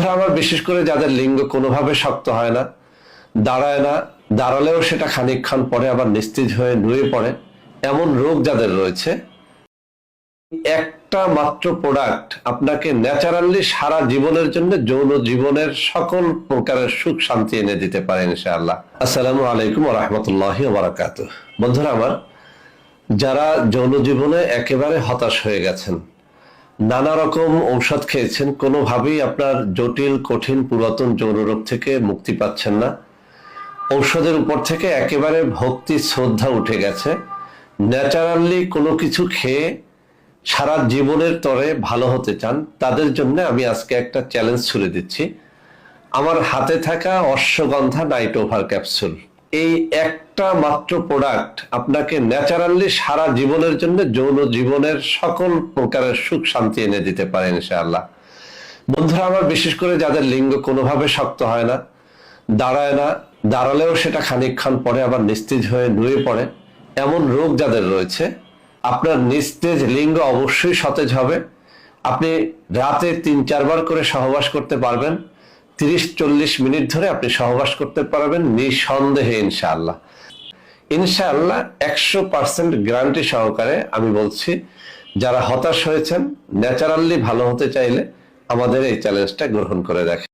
বন্ধুরা আমার, বিশেষ করে যাদের লিঙ্গ কোনোভাবে শক্ত হয় না, দাঁড়ায় না, দাঁড়ালেও সেটা খানিকক্ষণ পরে আবার নিস্তেজ হয়ে নুয়ে পড়ে, এমন রোগ যাদের রয়েছে, একটা মাত্র প্রোডাক্ট আপনাকে ন্যাচারালি সারা জীবনের জন্য যৌন জীবনের সকল প্রকারের সুখ শান্তি এনে দিতে পারে ইনশাআল্লাহ। আসসালামু আলাইকুম ওয়া রাহমাতুল্লাহি ওয়া বারাকাতুহু। বন্ধুরা আমার, যারা যৌন জীবনে একেবারে হতাশ হয়ে গেছেন, নানা রকম ঔষধ খেয়েছেন, কোনোভাবেই আপনার জটিল কঠিন পুরাতন যৌন রোগ থেকে মুক্তি পাচ্ছেন না, ঔষধের উপর থেকে একেবারে ভক্তি শ্রদ্ধা উঠে গেছে, ন্যাচারালি কোনো কিছু খেয়ে সারা জীবনের তরে ভালো হতে চান, তাদের জন্য আমি আজকে একটা চ্যালেঞ্জ ছুড়ে দিচ্ছি। আমার হাতে থাকা অশ্বগন্ধা নাইট ওভার ক্যাপসুল, এই একটা মাত্র প্রোডাক্ট আপনাকে ন্যাচারালি সারা জীবনের জন্য যৌন জীবনের সকল প্রকারের সুখ শান্তি এনে দিতে পারে ইনশাআল্লাহ। বন্ধুরা আমার, বিশেষ করে যাদের লিঙ্গ কোনোভাবে শক্ত হয় না, দাঁড়ায় না, দাঁড়ালেও সেটা খানিকক্ষণ পরে আবার নিস্তেজ হয়ে নুয়ে পড়ে, এমন রোগ যাদের রয়েছে, আপনার নিস্তেজ লিঙ্গ অবশ্যই সতেজ হবে। আপনি রাতে ৩-৪ বার করে সহবাস করতে পারবেন, ৩০-৪০ মিনিট ধরে আপনি সহবাস করতে পারবেন নিঃসন্দেহে ইনশাআল্লাহ। ইনশাআল্লাহ ১০০% গ্যারান্টি সহকারে আমি বলছি, যারা হতাশ হয়েছেন, ন্যাচারালি ভালো হতে চাইলে আমাদের এই চ্যালেঞ্জটা গ্রহণ করে দেখেন।